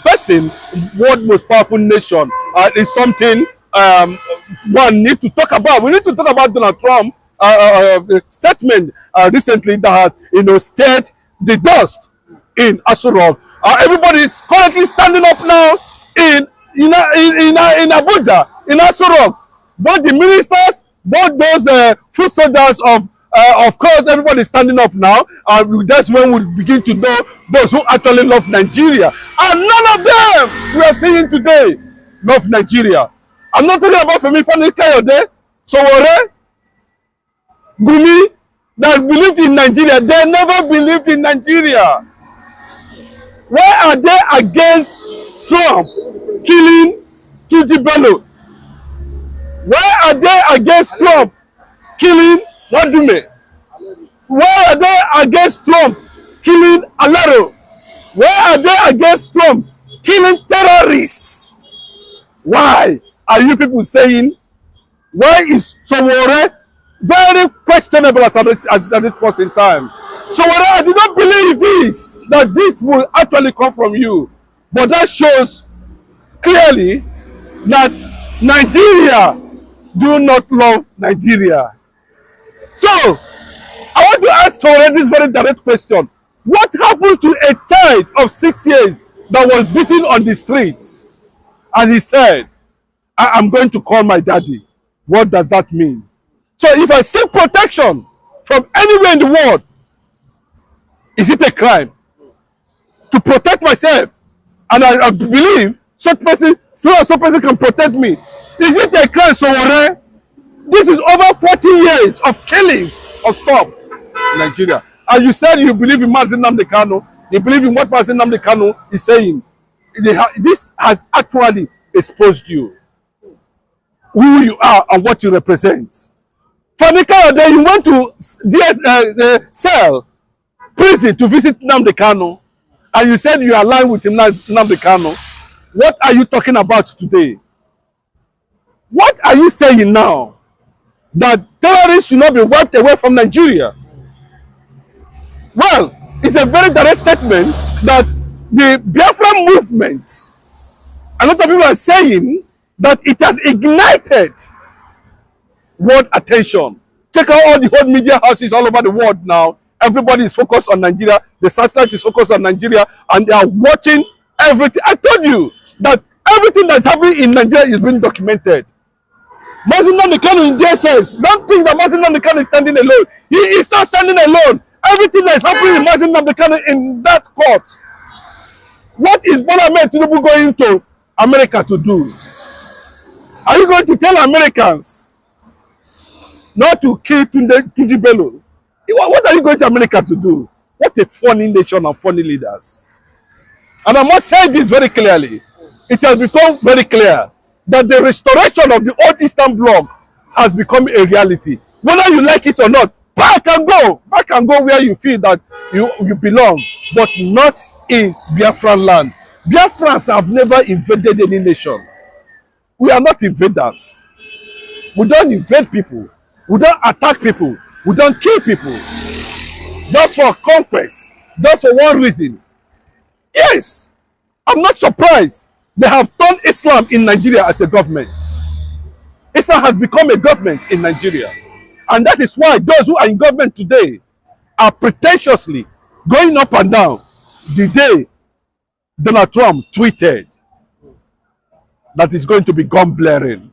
person, world most powerful nation, is something one need to talk about. We need to talk about Donald Trump statement recently that has, stirred the dust in Asari. Everybody is currently standing up now in Abuja, in Asari. Both the ministers, both those foot soldiers of course, everybody is standing up now. That's when we begin to know those who actually love Nigeria. And none of them we are seeing today love Nigeria. I'm not talking about Femi Fani-Kayode, Sowore, Gumi, that believed in Nigeria. They never believed in Nigeria. Why are they against Trump killing Tuji Bello? Why are they against Trump killing Wadume? Why are they against Trump killing Alaro? Why are they against Trump killing terrorists? Why are you people saying, why is Sowore very questionable at this point in time? Sowore, I did not believe this, that this will actually come from you. But that shows clearly that Nigeria do not love Nigeria. So, I want to ask Sowore this very direct question. What happened to a child of 6 years that was beaten on the streets? And he said, I'm going to call my daddy. What does that mean? So if I seek protection from anywhere in the world, is it a crime to protect myself? And I believe such person can protect me. Is it a crime, Sowore? This is over 40 years of killings of stop in Nigeria. And you said you believe in Mazi Nnamdi Kanu. You believe in what Mazi Nnamdi Kanu is saying. This has actually exposed you, who you are and what you represent. Fani-Kayode, you went to cell, prison to visit Nnamdi Kanu, and you said you are aligned with Nnamdi Kanu. What are you talking about today? What are you saying now? That terrorists should not be wiped away from Nigeria? Well, it's a very direct statement that the Biafra movement, a lot of people are saying that it has ignited world attention. Check out all the old media houses all over the world now. Everybody is focused on Nigeria. The satellite is focused on Nigeria, and they are watching everything. I told you that everything that's happening in Nigeria is being documented. Mazi Nnamdi Kanu in DSS. Don't think that Mazi Nnamdi Kanu is standing alone. He is not standing alone. Everything that is happening in Mazi Nnamdi Kanu in that court. What is Bola Ahmed Tinubu going to America to do? Are you going to tell Americans not to kill Tuji Bello? What are you going to America to do? What a funny nation and funny leaders. And I must say this very clearly. It has become very clear that the restoration of the old Eastern Bloc has become a reality. Whether you like it or not, back and go where you feel that you belong, but not in Biafran land. Biafrans have never invaded any nation. We are not invaders. We don't invade people. We don't attack people. We don't kill people. Just for conquest. Just for one reason. Yes, I'm not surprised. They have turned Islam in Nigeria as a government. Islam has become a government in Nigeria. And that is why those who are in government today are pretentiously going up and down. The day Donald Trump tweeted that is going to be gun blaring.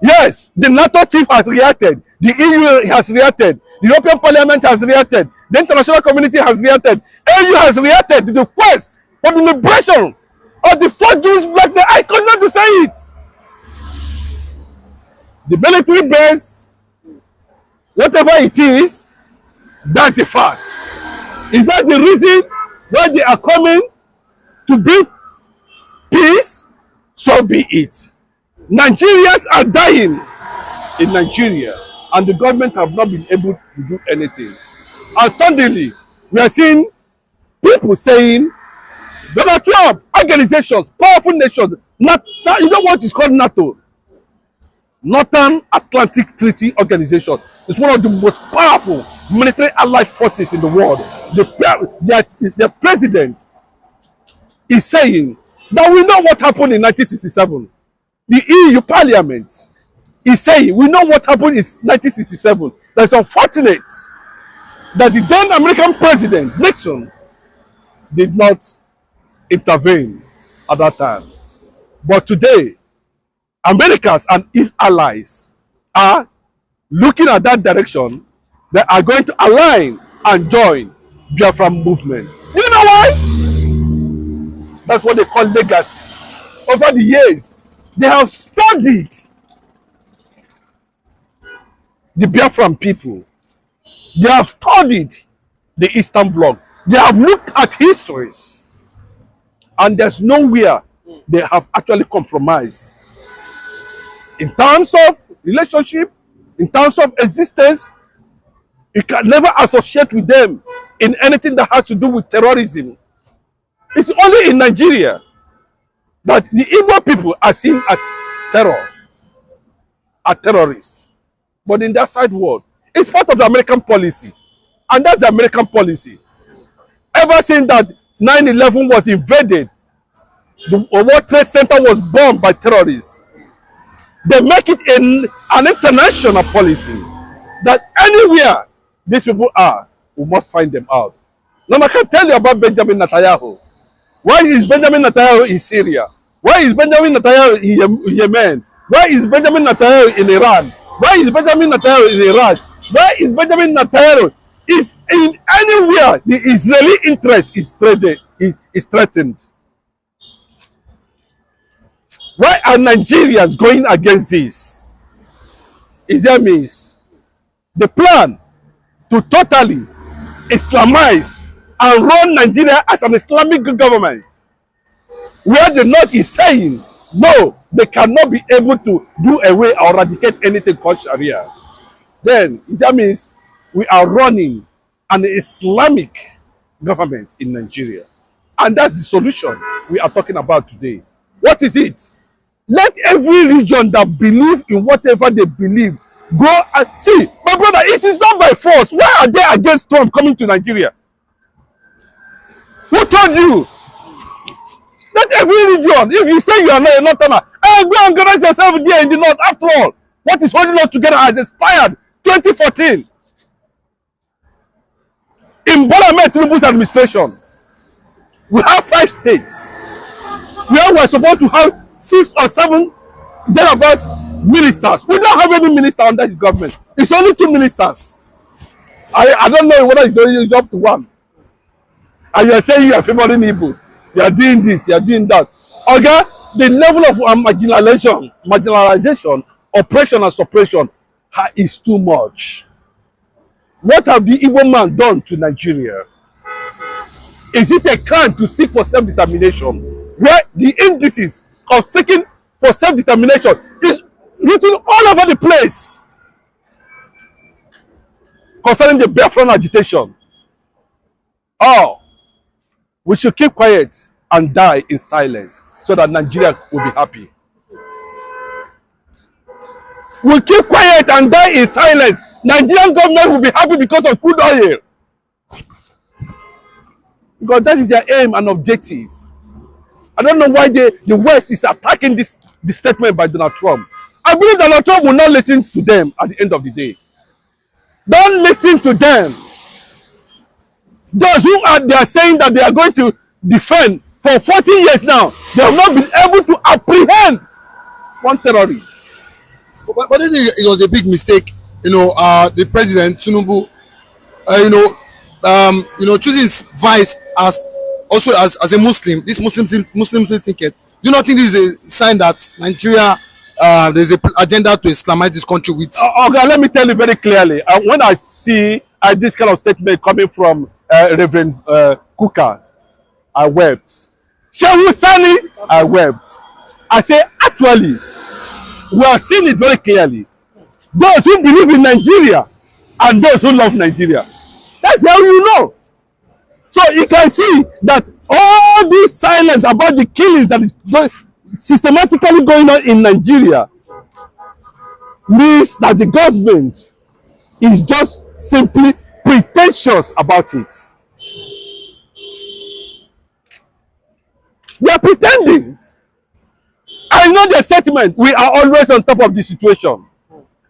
Yes, the NATO chief has reacted. The EU has reacted. The European Parliament has reacted. The international community has reacted. AU has reacted to the quest for the liberation of the 4 Jewish black men. I could not say it. The military base, whatever it is, that's the fact. Is that the reason why they are coming to bring peace? So be it. Nigerians are dying in Nigeria, and the government have not been able to do anything. And suddenly, we are seeing people saying, Donald Trump, organizations, powerful nations, you know what is called NATO? Northern Atlantic Treaty Organization. It's one of the most powerful military allied forces in the world. Their president is saying that we know what happened in 1967. The EU Parliament is saying we know what happened in 1967. That's unfortunate that the then American President Nixon did not intervene at that time. But today, Americans and its allies are looking at that direction. They are going to align and join Biafra movement. You know why? That's what they call legacy. Over the years, they have studied the Biafran people. They have studied the Eastern Bloc. They have looked at histories. And there's nowhere they have actually compromised. In terms of relationship, in terms of existence, you can never associate with them in anything that has to do with terrorism. It's only in Nigeria that the Igbo people are seen as terror, as terrorists. But in that side world, it's part of the American policy. And that's the American policy. Ever since that 9/11 was invaded, the World Trade Center was bombed by terrorists, they make it an international policy that anywhere these people are, we must find them out. Now I can tell you about Benjamin Netanyahu. Why is Benjamin Netanyahu in Syria? Why is Benjamin Netanyahu in Yemen? Why is Benjamin Netanyahu in Iran? Why is Benjamin Netanyahu in Iraq? Why is Benjamin Netanyahu is in anywhere the Israeli interest is threatened? Why are Nigerians going against this? That means the plan to totally Islamize and run Nigeria as an Islamic government, where the North is saying, no, they cannot be able to do away or eradicate anything called Sharia. Then that means we are running an Islamic government in Nigeria. And that's the solution we are talking about today. What is it? Let every region that believe in whatever they believe go and see. My brother, it is not by force. Why are they against Trump coming to Nigeria? Who told you? Let every region, if you say you are not a Northerner, go and organize yourself there in the North. After all, what is holding us together has expired 2014. In Bola Ahmed Tinubu's administration, we have 5 states where we're supposed to have 6 or 7 thereabout ministers. We don't have any minister under his government. It's only 2 ministers. I don't know whether it's only up to 1. And you are saying you are favoring Igbo. You are doing this, you are doing that. Okay? The level of marginalization, oppression and suppression is too much. What have the Igbo man done to Nigeria? Is it a crime to seek for self-determination, where the indices of seeking for self-determination is written all over the place concerning the Biafran agitation? Oh, we should keep quiet and die in silence so that Nigeria will be happy. We'll keep quiet and die in silence. Nigerian government will be happy because of crude oil. Because that is their aim and objective. I don't know why the West is attacking this statement by Donald Trump. I believe Donald Trump will not listen to them at the end of the day. Don't listen to them. Those who are saying that they are going to defend for 40 years now, they have not been able to apprehend one terrorist. But it was a big mistake, the president Tinubu, choosing his vice as a Muslim. This Muslim ticket. Do you not think this is a sign that Nigeria there's an agenda to Islamize this country with? Okay, let me tell you very clearly. When I see this kind of statement coming from Reverend Kuka, I wept. Shehu Sani, I wept. I say, actually, we are seeing it very clearly. Those who believe in Nigeria and those who love Nigeria. That's how you know. So you can see that all this silence about the killings that is systematically going on in Nigeria means that the government is just simply pretentious about it. They are pretending. I know their statement. We are always on top of the situation.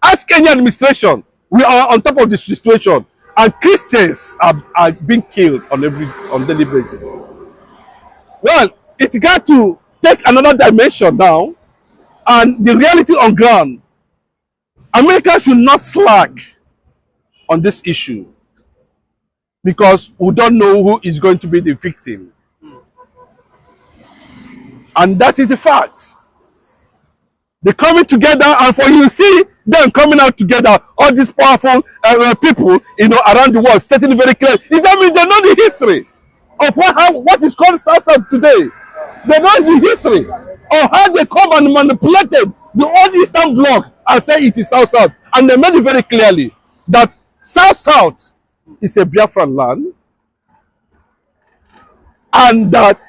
Ask any administration. We are on top of the situation. And Christians are being killed on daily basis. Well, it got to take another dimension now. And the reality on ground, America should not slack on this issue, because we don't know who is going to be the victim. And that is the fact. They're coming together, and for you see them coming out together, all these powerful people, around the world, stating very clear. That means they know the history of what is called South today. They know the history of how they come and manipulated the old Eastern Bloc and say it is South. And they made it very clearly that South is a Biafran land, and that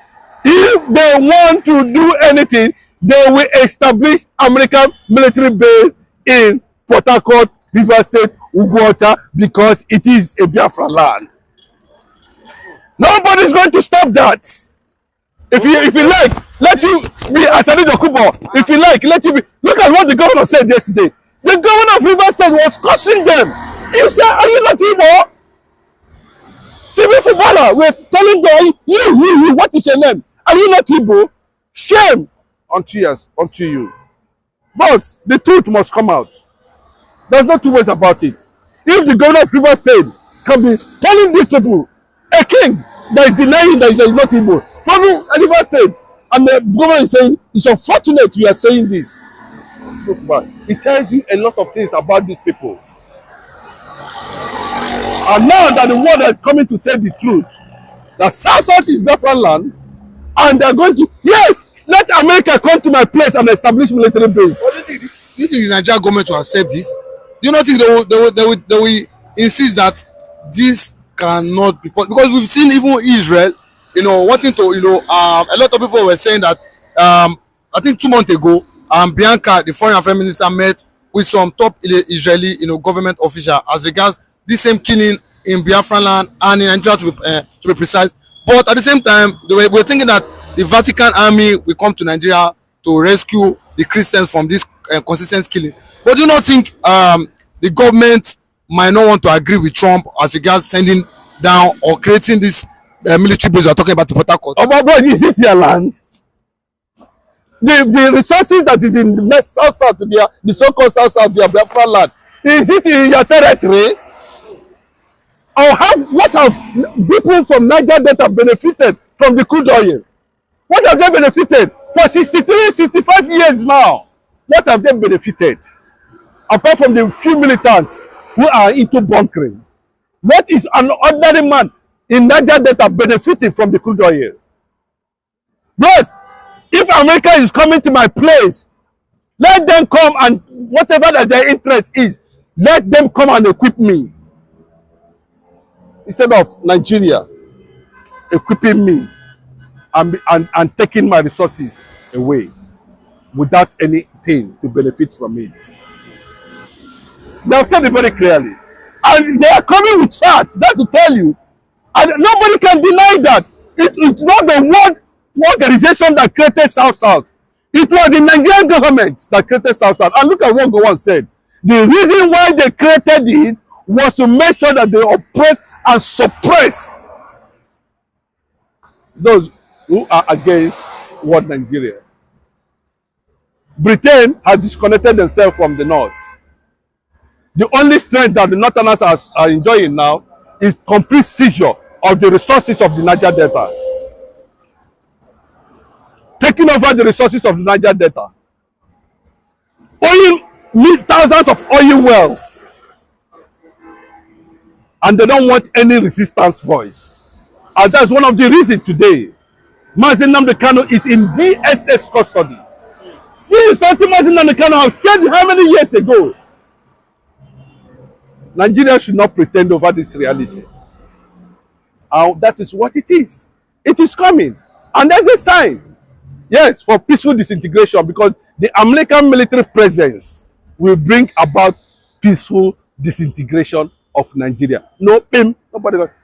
if they want to do anything, they will establish American military base in Port Harcourt, River State, Ugwuota, because it is a Biafran land. Nobody is going to stop that. If you like, let you be Asari Dokubo. If you like, let you be. Look at what the governor said yesterday. The governor of River State was cursing them. He said, "Are you not Igbo? Civil footballer, we're telling them, you, what is your name? Are you not Igbo? Shame unto you." But the truth must come out. There's no two ways about it. If the governor of River State can be telling these people, a king that is denying that there is not Igbo, from River State, and the government is saying, it's unfortunate you are saying this. It tells you a lot of things about these people. And now that the world is coming to say the truth, that South is Biafran land, and they're going to, yes, let America come to my place and establish military base. What do you think the Nigerian government will accept this? Do you not think they will insist that this cannot be possible? Because we've seen even Israel, wanting to, a lot of people were saying that, I think 2 months ago, Bianca, the foreign affairs minister, met with some top Israeli, government official as regards this same killing in Biafran land and in Nigeria, to be precise. But at the same time, they were thinking that the Vatican army will come to Nigeria to rescue the Christians from this consistent killing. But do you not think the government might not want to agree with Trump as regards sending down or creating this military base we are talking about in Port Harcourt? Oh, but is it their land? The resources that is in the South, the so-called South, their Biafran land, is it in your territory? Or what have people from Niger Delta benefited from the crude oil? What have they benefited for 63, 65 years now? What have they benefited? Apart from the few militants who are into bunkering. What is an ordinary man in Niger Delta benefiting from the crude oil? Yes, if America is coming to my place, let them come, and whatever that their interest is, let them come and equip me. Instead of Nigeria equipping me and taking my resources away without anything to benefit from it. They have said it very clearly. And they are coming with facts. That's to tell you. And nobody can deny that. It's not the world organization that created South. It was the Nigerian government that created South. And look at what Gowon said. The reason why they created it was to make sure that they oppress and suppress those who are against world Nigeria. Britain has disconnected themselves from the North. The only strength that the Northerners are enjoying now is complete seizure of the resources of the Niger Delta. Taking over the resources of the Niger Delta. Owning thousands of oil wells. And they don't want any resistance voice. And that's one of the reasons today Mazi Nnamdi Kanu is in DSS custody. This is something Mazi Nnamdi Kanu have said how many years ago? Nigeria should not pretend over this reality. And that is what it is. It is coming. And there's a sign. Yes, for peaceful disintegration, because the American military presence will bring about peaceful disintegration of Nigeria. No, nobody.